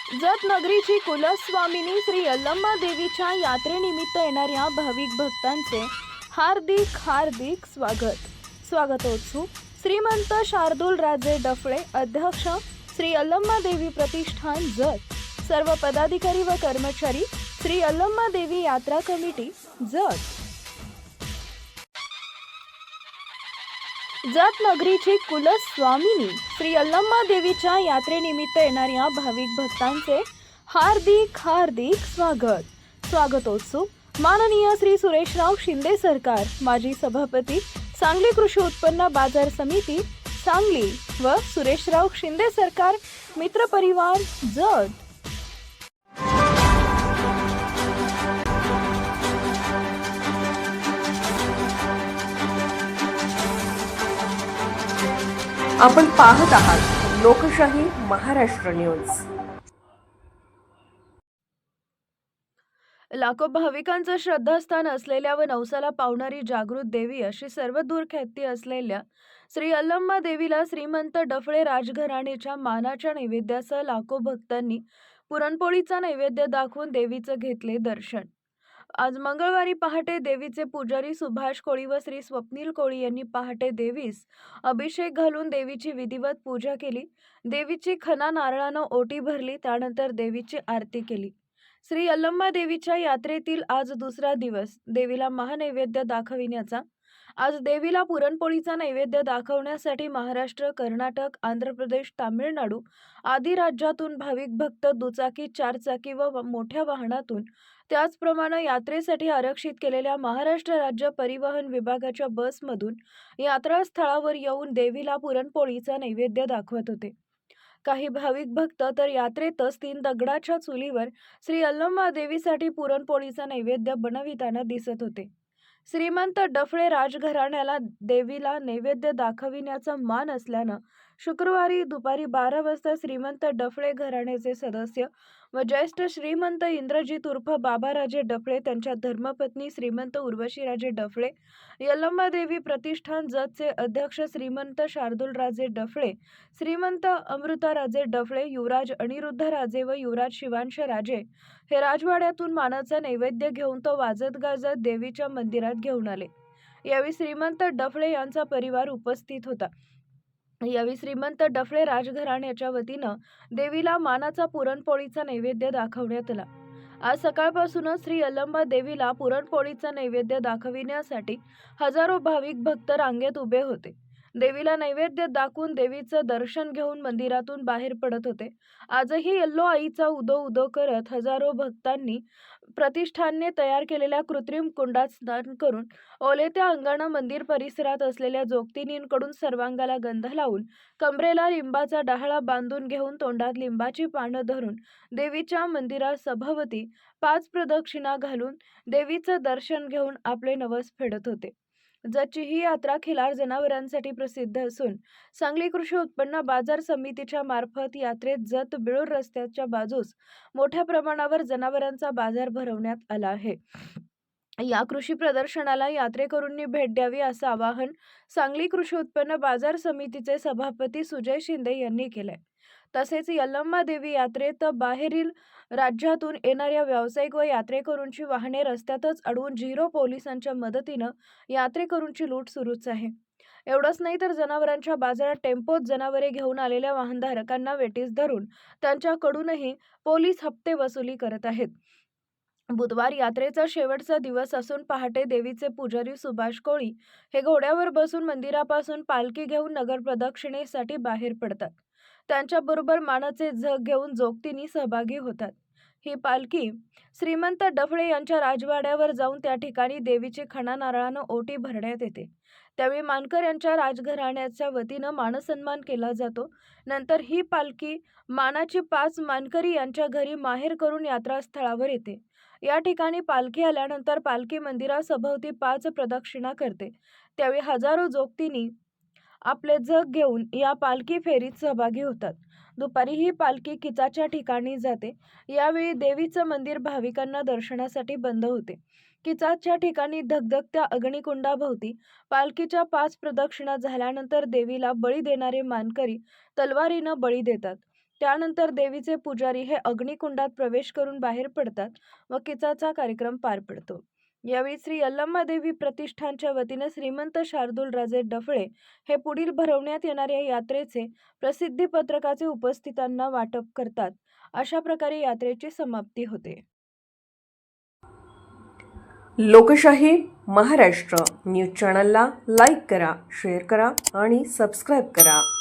जत नगरीची कुलस्वामिनी श्री यल्लम्मा देवीच्या यात्रेनिमित्त येणाऱ्या भाविक भक्तांचे हार्दिक हार्दिक स्वागतोत्सुक श्रीमंत शार्दूल राजे डफळे अध्यक्ष श्री यल्लम्मा देवी प्रतिष्ठान जत, सर्व पदाधिकारी व कर्मचारी श्री यल्लम्मा देवी यात्रा कमिटी जत। जत नगरीची कुलस्वामिनी श्री यल्लम्मा देवीच्या यात्रेनिमित्त येणाऱ्या भाविक भक्तांचे हार्दिक हार्दिक स्वागतोत्सुक माननीय श्री सुरेशराव शिंदे सरकार, माजी सभापती, सांगली कृषी उत्पन्न बाजार समिती सांगली व सुरेशराव शिंदे सरकार मित्र परिवार जत। आपण पाहत आहात लोकशाही महाराष्ट्र न्यूज। लाखो भाविकांचं श्रद्धास्थान असलेल्या व नवसाला पावणारी जागृत देवी अशी सर्वदूर ख्याती असलेल्या श्री यल्लम्मा देवीला श्रीमंत डफळे राजघराणेच्या मानाच्या नैवेद्यासह लाखो भक्तांनी पुरणपोळीचा नैवेद्य दाखवून देवीचं घेतले दर्शन। आज मंगळवारी पहाटे देवीचे पुजारी सुभाष कोळी व श्री स्वप्नील कोळी यांनी पहाटे देवीस अभिषेक घालून देवीची विधिवत पूजा केली। देवीची खणा नारळानं ओटी भरली, त्यानंतर देवीची आरती केली। श्री यल्लम्मा देवीच्या यात्रेतील आज दुसरा दिवस देवीला महानैवेद्य दाखविण्याचा। आज देवीला पुरणपोळीचा नैवेद्य दाखवण्यासाठी महाराष्ट्र, कर्नाटक, आंध्र प्रदेश, तामिळनाडू आदी राज्यातून भाविक भक्त दुचाकी, चारचाकी व मोठ्या वाहनातून, त्याचप्रमाणे यात्रेसाठी आरक्षित केलेल्या महाराष्ट्र राज्य परिवहन विभागाच्या बसमधून यात्रास्थळावर येऊन देवीला पुरणपोळीचा नैवेद्य दाखवत होते। काही भाविक भक्त तर यात्रेतच 3 दगडाच्या चुलीवर श्री यल्लम्मा देवीसाठी पुरणपोळीचा नैवेद्य बनविताना दिसत होते। श्रीमंत डफळे राजघराण्याला देवीला नैवेद्य दाखविण्याचा मान असल्यानं शुक्रवारी दुपारी 12 वाजता श्रीमंत डफळे घराण्याचे सदस्य व ज्येष्ठ श्रीमंत इंद्रजित उर्फ बाबाराजे डफळे, त्यांच्या धर्मपत्नी श्रीमंत उर्वशीराजे डफळे, यल्लम्मा देवी प्रतिष्ठान जतचे अध्यक्ष श्रीमंत शार्दूलराजे डफळे, श्रीमंत अमृताराजे डफळे, युवराज अनिरुद्धराजे व युवराज शिवांश राजे हे राजवाड्यातून मानाचा नैवेद्य घेऊन तो वाजत गाजत देवीच्या मंदिरात घेऊन आले। यावेळी श्रीमंत डफळे यांचा परिवार उपस्थित होता। यावेळी श्रीमंत डफळे राजघराण्याच्या वतीनं देवीला मानाचा पुरणपोळीचा नैवेद्य दाखवण्यात आला। आज सकाळपासूनच श्री यल्लम्मा देवीला पुरणपोळीचा नैवेद्य दाखविण्यासाठी हजारो भाविक भक्त रांगेत उभे होते। देवीला नैवेद्य दाखवून देवीचं दर्शन घेऊन मंदिरातून बाहेर पडत होते। आजही यल्लो आईचा उदो उदो करत हजारो भक्तांनी प्रतिष्ठानने तयार केलेल्या कृत्रिम कुंडात स्नान करून ओलेत्या अंगानं मंदिर परिसरात असलेल्या जोगतिनींकडून सर्वांगाला गंध लावून, कमरेला लिंबाचा डहाळा बांधून घेऊन, तोंडात लिंबाची पानं धरून देवीच्या मंदिरात सभोवती 5 प्रदक्षिणा घालून देवीचं दर्शन घेऊन आपले नवस फेडत होते। जतची ही यात्रा खिलार जनावरांसाठी प्रसिद्ध असून सांगली कृषी उत्पन्न बाजार समितीच्या मार्फत यात्रेत जत बिळूर रस्त्याच्या बाजूस मोठ्या प्रमाणावर जनावरांचा बाजार भरवण्यात आला आहे। या कृषी प्रदर्शनाला यात्रेकरूंनी भेट द्यावी असं आवाहन सांगली कृषी उत्पन्न बाजार समितीचे सभापती सुजय शिंदे यांनी केलंय। तसेच यल्लम्मा देवी यात्रेत बाहेरील राज्यातून येणाऱ्या व्यावसायिक व यात्रेकरूंची वाहने रस्त्यातच अडवून झिरो पोलिसांच्या मदतीनं यात्रेकरूंची लूट सुरूच आहे। एवढंच नाही तर जनावरांच्या बाजारात टेम्पोत जनावरे घेऊन आलेल्या वाहनधारकांना वेटीस धरून त्यांच्याकडूनही पोलीस हप्ते वसुली करत आहेत। बुधवार यात्रेचा शेवटचा दिवस असून पहाटे देवीचे पुजारी सुभाष कोळी हे घोड्यावर बसून मंदिरापासून पालखी घेऊन नगर प्रदक्षिणेसाठी बाहेर पडतात। त्यांच्याबरोबर मानाचे झग घेऊन जोगतिनी सहभागी होतात। ही पालखी श्रीमंत डफळे यांच्या राजवाड्यावर जाऊन त्या ठिकाणी देवीची खणा नारळानं ओटी भरण्यात येते। त्यावेळी मानकर यांच्या राजघराण्याच्या वतीनं मानसन्मान केला जातो। नंतर ही पालखी मानाची 5 मानकरी यांच्या घरी माहेर करून यात्रास्थळावर येते। या ठिकाणी पालखी आल्यानंतर पालखी मंदिरासभोवती 5 प्रदक्षिणा करते। त्यावेळी हजारो जोगतिनी आपले जग घेऊन या पालखी फेरीत सहभागी होतात। दुपारी ही पालखी किचाच्या ठिकाणी जाते। यावेळी देवीचं मंदिर भाविकांना दर्शनासाठी बंद होते। किचाच्या ठिकाणी धगधगत्या अग्निकुंडाभोवती पालखीच्या 5 प्रदक्षिणा झाल्यानंतर देवीला बळी देणारे मानकरी तलवारीनं बळी देतात। त्यानंतर देवीचे पुजारी हे अग्निकुंडात प्रवेश करून बाहेर पडतात व किचाचा कार्यक्रम पार पडतो. यावेळी श्री यल्लम्मा देवी प्रतिष्ठानच्या वतीने श्रीमंत शार्दूलराजे डफळे हे पुढील भरवण्यात येणाऱ्या यात्रेचे प्रसिद्धी पत्रकाचे उपस्थितांना वाटप करतात. अशा प्रकारे यात्रेची समाप्ती होते. लोकशाही महाराष्ट्र न्यूज चॅनलला लाईक करा, शेअर करा आणि सबस्क्राईब करा.